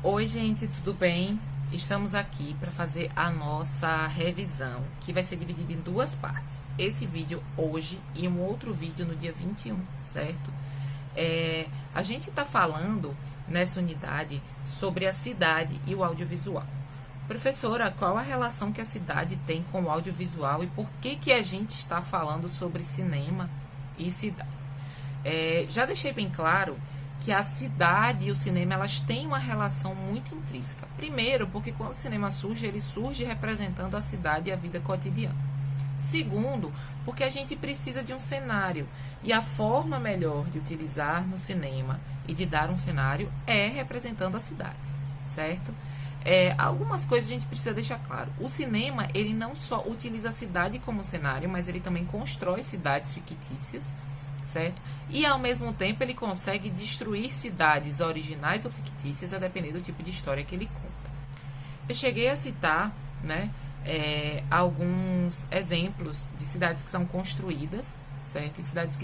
Oi, gente, tudo bem? Estamos aqui para fazer a nossa revisão, que vai ser dividida em duas partes. Esse vídeo hoje e um outro vídeo no dia 21, certo? A gente está falando nessa unidade sobre a cidade e o audiovisual. Professora, qual a relação que a cidade tem com o audiovisual e por que a gente está falando sobre cinema e cidade? Já deixei bem claro que a cidade e o cinema elas têm uma relação muito intrínseca. Primeiro, porque quando o cinema surge, ele surge representando a cidade e a vida cotidiana. Segundo, porque a gente precisa de um cenário. E a forma melhor de utilizar no cinema e de dar um cenário é representando as cidades, certo? Algumas coisas a gente precisa deixar claro. O cinema, ele não só utiliza a cidade como cenário, mas ele também constrói cidades fictícias, certo? E ao mesmo tempo ele consegue destruir cidades originais ou fictícias a depender do tipo de história que ele conta. Eu cheguei a citar, né, alguns exemplos de cidades que são construídas, certo? E cidades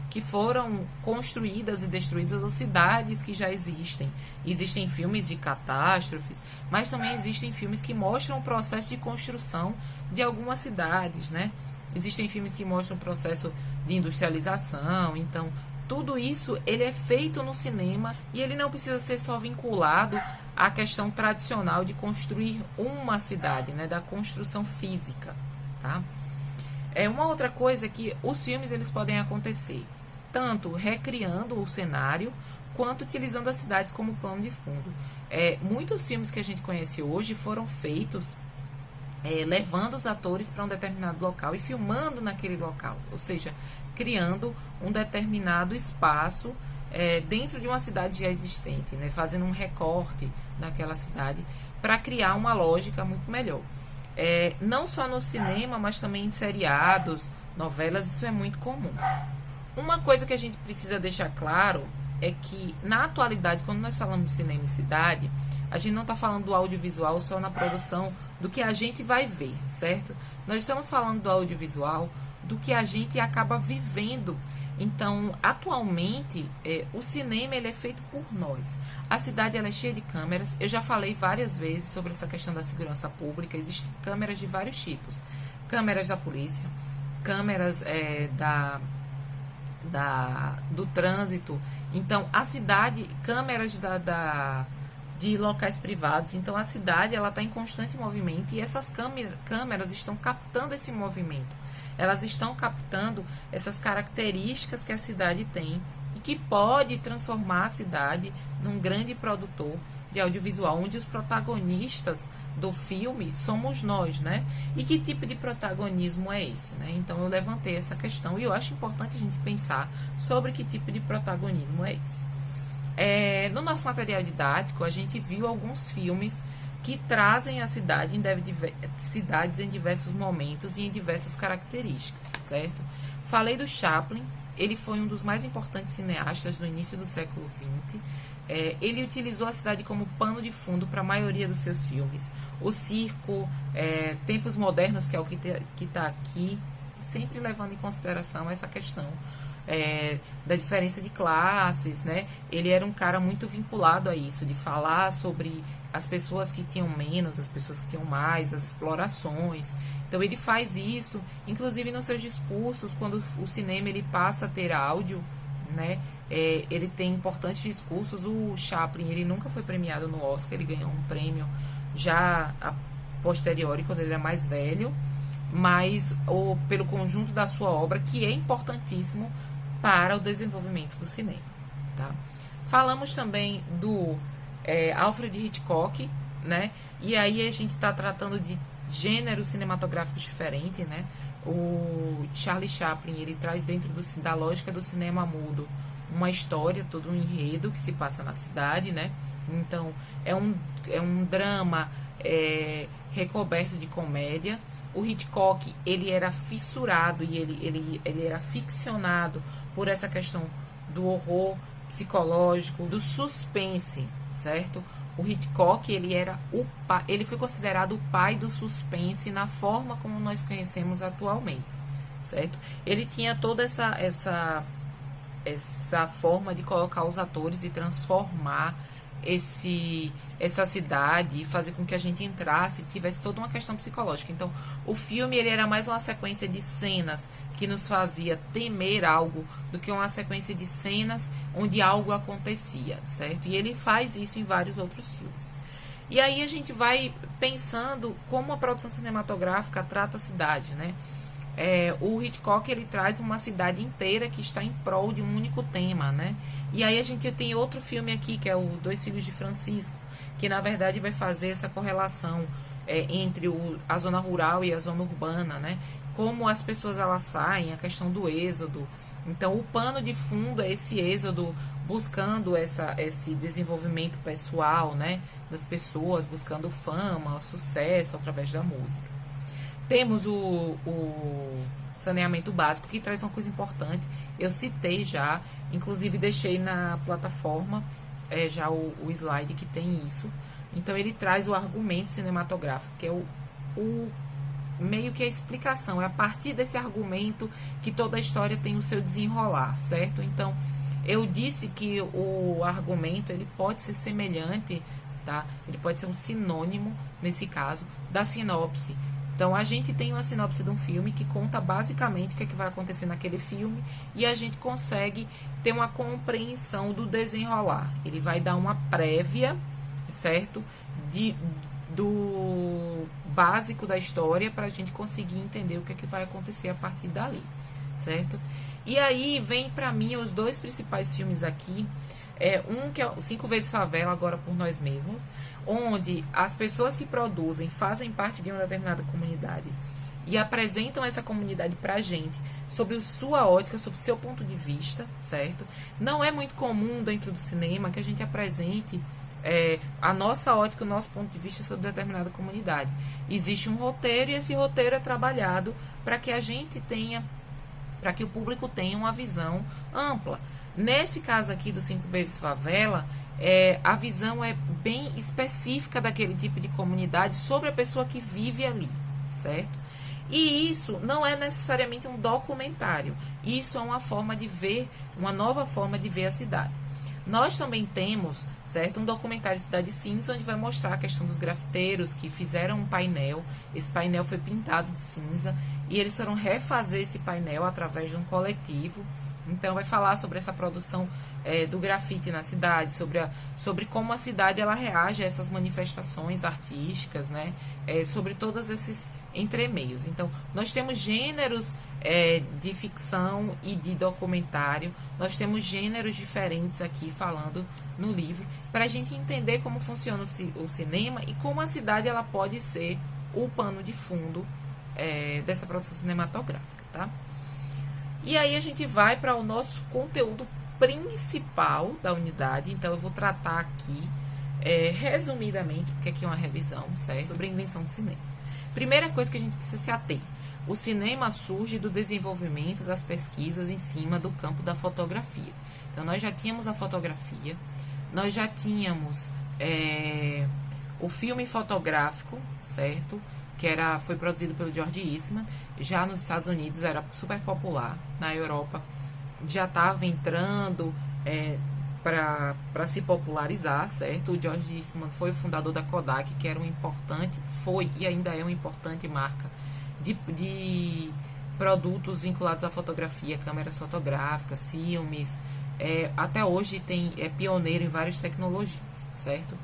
que foram construídas e destruídas, ou cidades que já existem. Existem filmes de catástrofes, mas também existem filmes que mostram o processo de construção de algumas cidades, né? Existem filmes que mostram o processo de industrialização. Então, tudo isso ele é feito no cinema e ele não precisa ser só vinculado à questão tradicional de construir uma cidade, né, da construção física, tá? Uma outra coisa é que os filmes eles podem acontecer tanto recriando o cenário quanto utilizando as cidades como plano de fundo. Muitos filmes que a gente conhece hoje foram feitos levando os atores para um determinado local e filmando naquele local, ou seja, criando um determinado espaço dentro de uma cidade já existente, né, fazendo um recorte daquela cidade para criar uma lógica muito melhor. Não só no cinema, mas também em seriados, novelas, isso é muito comum. Uma coisa que a gente precisa deixar claro é que, na atualidade, quando nós falamos de cinema e cidade, a gente não está falando do audiovisual só na produção do que a gente vai ver, certo? Nós estamos falando do audiovisual, do que a gente acaba vivendo. Então, atualmente, o cinema ele é feito por nós. A cidade ela é cheia de câmeras. Eu já falei várias vezes sobre essa questão da segurança pública. Existem câmeras de vários tipos. Câmeras da polícia, câmeras do trânsito. Então, a cidade, câmeras de locais privados. Então, a cidade ela está em constante movimento e essas câmeras estão captando esse movimento. Elas estão captando essas características que a cidade tem e que pode transformar a cidade num grande produtor de audiovisual, onde os protagonistas do filme somos nós, né? E que tipo de protagonismo é esse, né? Então eu levantei essa questão e eu acho importante a gente pensar sobre que tipo de protagonismo é esse. No nosso material didático, a gente viu alguns filmes que trazem a cidades em diversos momentos e em diversas características, certo? Falei do Chaplin, ele foi um dos mais importantes cineastas do início do século XX. Ele utilizou a cidade como pano de fundo para a maioria dos seus filmes. O circo, tempos modernos, que é o que está aqui, sempre levando em consideração essa questão da diferença de classes, né? Ele era um cara muito vinculado a isso, de falar sobre as pessoas que tinham menos, as pessoas que tinham mais, as explorações. Então ele faz isso, inclusive nos seus discursos, quando o cinema ele passa a ter áudio, né? Ele tem importantes discursos. O Chaplin, ele nunca foi premiado no Oscar, ele ganhou um prêmio já a posteriori, quando ele era mais velho, mas pelo conjunto da sua obra, que é importantíssimo para o desenvolvimento do cinema, tá? Falamos também do Alfred Hitchcock, né? E aí a gente está tratando de gêneros cinematográficos diferentes, né? O Charlie Chaplin, ele traz dentro da lógica do cinema mudo uma história, todo um enredo que se passa na cidade, né? Então, é um drama recoberto de comédia. O Hitchcock, ele era fissurado e ele era ficcionado por essa questão do horror psicológico, do suspense, certo? O Hitchcock, ele foi considerado o pai do suspense na forma como nós conhecemos atualmente, certo? Ele tinha toda essa forma de colocar os atores e transformar essa cidade e fazer com que a gente entrasse, tivesse toda uma questão psicológica. Então, o filme ele era mais uma sequência de cenas que nos fazia temer algo do que uma sequência de cenas onde algo acontecia, certo? E ele faz isso em vários outros filmes. E aí a gente vai pensando como a produção cinematográfica trata a cidade, né? O Hitchcock ele traz uma cidade inteira que está em prol de um único tema, né? E aí a gente tem outro filme aqui que é o Dois Filhos de Francisco, que na verdade vai fazer essa correlação entre a zona rural e a zona urbana, né? Como as pessoas elas saem, a questão do êxodo. Então o pano de fundo é esse êxodo buscando esse desenvolvimento pessoal, né? Das pessoas buscando fama, sucesso através da música. Temos o saneamento básico, que traz uma coisa importante. Eu citei já, inclusive deixei na plataforma já o slide que tem isso. Então, ele traz o argumento cinematográfico, que é o meio que a explicação. É a partir desse argumento que toda a história tem o seu desenrolar, certo? Então, eu disse que o argumento ele pode ser semelhante, tá? Ele pode ser um sinônimo, nesse caso, da sinopse. Então, a gente tem uma sinopse de um filme que conta basicamente o que, é que vai acontecer naquele filme e a gente consegue ter uma compreensão do desenrolar. Ele vai dar uma prévia, certo? Do básico da história para a gente conseguir entender o que, é que vai acontecer a partir dali, certo? E aí vem para mim os dois principais filmes aqui. Um que é o Cinco Vezes Favela, Agora por Nós Mesmos, onde as pessoas que produzem fazem parte de uma determinada comunidade e apresentam essa comunidade pra gente sob sua ótica, sob seu ponto de vista, certo? Não é muito comum dentro do cinema que a gente apresente a nossa ótica, o nosso ponto de vista sobre determinada comunidade. Existe um roteiro e esse roteiro é trabalhado para que a gente tenha, para que o público tenha uma visão ampla. Nesse caso aqui do Cinco Vezes Favela, a visão é bem específica daquele tipo de comunidade sobre a pessoa que vive ali, certo? E isso não é necessariamente um documentário. Isso é uma forma de ver, uma nova forma de ver a cidade. Nós também temos, certo, um documentário Cidade Cinza, onde vai mostrar a questão dos grafiteiros que fizeram um painel. Esse painel foi pintado de cinza e eles foram refazer esse painel através de um coletivo. Então, vai falar sobre essa produção do grafite na cidade, sobre como a cidade ela reage a essas manifestações artísticas, né? Sobre todos esses entremeios. Então, nós temos gêneros de ficção e de documentário, nós temos gêneros diferentes aqui falando no livro, para a gente entender como funciona o cinema e como a cidade ela pode ser o pano de fundo dessa produção cinematográfica, tá? E aí a gente vai para o nosso conteúdo principal da unidade. Então eu vou tratar aqui, resumidamente, porque aqui é uma revisão, certo? Sobre a invenção do cinema. Primeira coisa que a gente precisa se ater. O cinema surge do desenvolvimento das pesquisas em cima do campo da fotografia. Então nós já tínhamos a fotografia, nós já tínhamos o filme fotográfico, certo? Que foi produzido pelo George Eastman. Já nos Estados Unidos era super popular, na Europa já estava entrando para se popularizar, certo? O George Eastman foi o fundador da Kodak, que era foi e ainda é uma importante marca de produtos vinculados à fotografia, câmeras fotográficas, filmes. Até hoje é pioneiro em várias tecnologias, certo?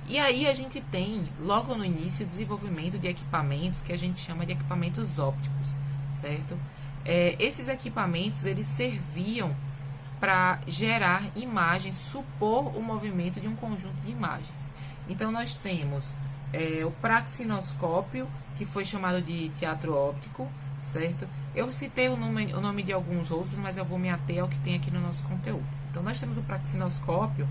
E aí a gente tem, logo no início, o desenvolvimento de equipamentos que a gente chama de equipamentos ópticos, certo? Esses equipamentos, eles serviam para gerar imagens, supor o movimento de um conjunto de imagens. Então, nós temos o praxinoscópio, que foi chamado de teatro óptico, certo? Eu citei o nome de alguns outros, mas eu vou me ater ao que tem aqui no nosso conteúdo. Então, nós temos o praxinoscópio,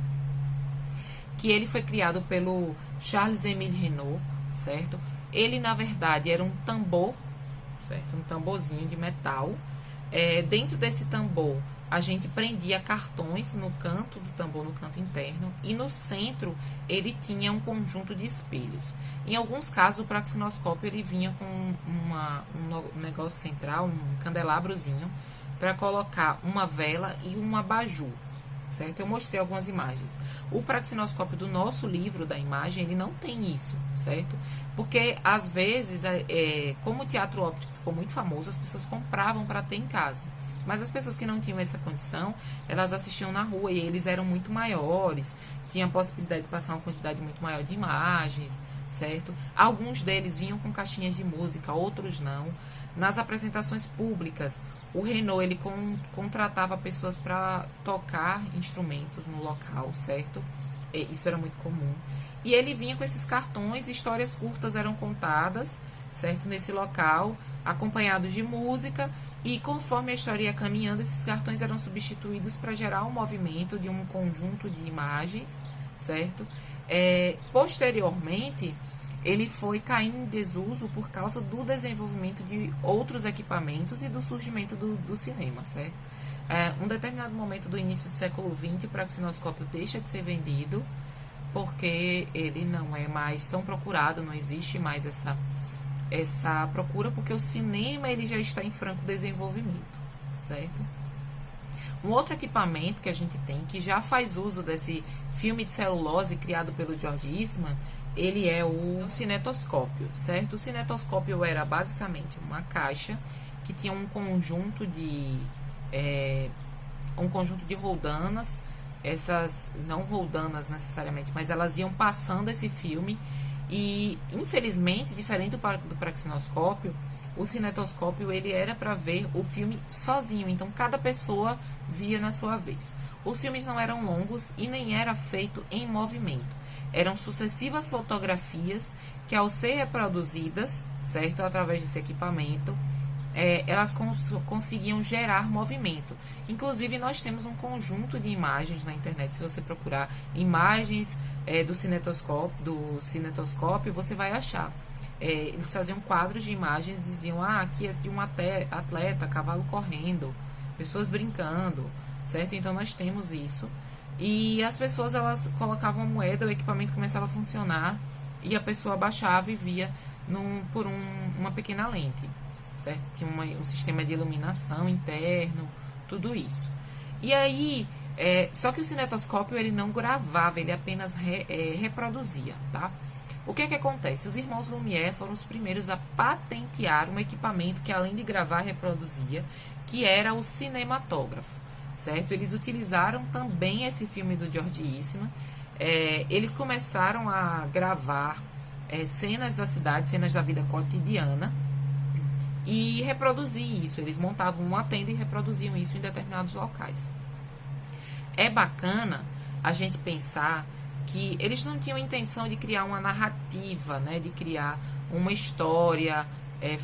que ele foi criado pelo Charles-Émile Reynaud, certo? Ele, na verdade, era um tambor, certo? Um tamborzinho de metal. Dentro desse tambor, a gente prendia cartões no canto do tambor, no canto interno, e no centro ele tinha um conjunto de espelhos. Em alguns casos, o praxinoscópio ele vinha com um negócio central, um candelabrozinho, para colocar uma vela e um abajur. certo? Eu mostrei algumas imagens. O praxinoscópio do nosso livro da imagem, ele não tem isso, certo? Porque, às vezes, como o teatro óptico ficou muito famoso, as pessoas compravam para ter em casa. Mas as pessoas que não tinham essa condição, elas assistiam na rua e eles eram muito maiores, tinha a possibilidade de passar uma quantidade muito maior de imagens, certo? Alguns deles vinham com caixinhas de música, outros não. Nas apresentações públicas, o Renault ele contratava pessoas para tocar instrumentos no local, certo? Isso era muito comum. E ele vinha com esses cartões, histórias curtas eram contadas, certo? Nesse local, acompanhados de música. E conforme a história ia caminhando, esses cartões eram substituídos para gerar um movimento de um conjunto de imagens, certo? Posteriormente, ele foi caindo em desuso por causa do desenvolvimento de outros equipamentos e do surgimento do cinema, certo? Um determinado momento do início do século XX, o praxinoscópio deixa de ser vendido, porque ele não é mais tão procurado, não existe mais essa procura, porque o cinema ele já está em franco desenvolvimento, certo? Um outro equipamento que a gente tem, que já faz uso desse filme de celulose criado pelo George Eastman, ele é o cinetoscópio, certo? O cinetoscópio era basicamente uma caixa que tinha um conjunto de roldanas, essas não roldanas necessariamente, mas elas iam passando esse filme. E, infelizmente, diferente do praxinoscópio, o cinetoscópio ele era para ver o filme sozinho, então cada pessoa via na sua vez. Os filmes não eram longos e nem era feito em movimento. Eram sucessivas fotografias que, ao ser reproduzidas, certo, através desse equipamento, elas conseguiam gerar movimento. Inclusive, nós temos um conjunto de imagens na internet. Se você procurar imagens do cinetoscópio, você vai achar. Eles faziam quadros de imagens e diziam, aqui é de um atleta, cavalo correndo, pessoas brincando, certo? Então, nós temos isso. E as pessoas, elas colocavam a moeda, o equipamento começava a funcionar e a pessoa baixava e via por uma pequena lente, certo? Tinha um sistema de iluminação interno, tudo isso. E aí, só que o cinetoscópio ele não gravava, ele apenas reproduzia, tá? O que acontece? Os irmãos Lumière foram os primeiros a patentear um equipamento que, além de gravar, reproduzia, que era o cinematógrafo, certo? Eles utilizaram também esse filme do George Eastman. Eles começaram a gravar cenas da cidade, cenas da vida cotidiana, e reproduzir isso. Eles montavam uma tenda e reproduziam isso em determinados locais. É bacana a gente pensar que eles não tinham intenção de criar uma narrativa, né, de criar uma história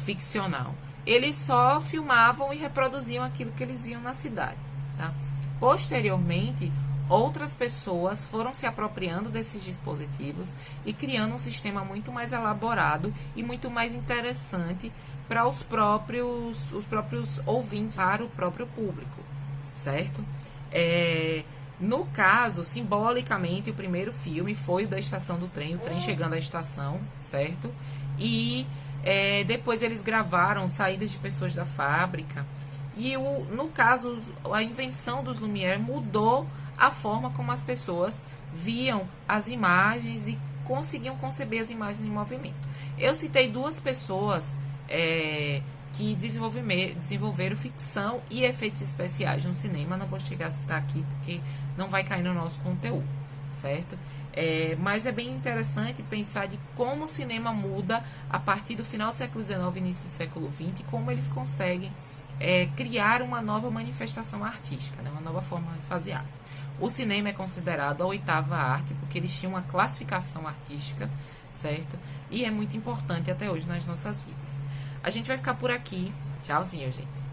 ficcional. Eles só filmavam e reproduziam aquilo que eles viam na cidade, tá? Posteriormente, outras pessoas foram se apropriando desses dispositivos e criando um sistema muito mais elaborado e muito mais interessante para os próprios ouvintes, para o próprio público, certo? No caso, simbolicamente, o primeiro filme foi o da estação do trem, o trem chegando à estação, certo? E depois eles gravaram saídas de pessoas da fábrica. E, no caso, a invenção dos Lumière mudou a forma como as pessoas viam as imagens e conseguiam conceber as imagens em movimento. Eu citei duas pessoas que desenvolveram ficção e efeitos especiais no cinema. Não vou chegar a citar aqui porque não vai cair no nosso conteúdo, certo? Mas é bem interessante pensar de como o cinema muda a partir do final do século XIX e início do século XX, como eles conseguem criar uma nova manifestação artística, né? Uma nova forma de fazer arte. O cinema é considerado a oitava arte porque eles tinham uma classificação artística, certo? E é muito importante até hoje nas nossas vidas. A gente vai ficar por aqui. Tchauzinho, gente.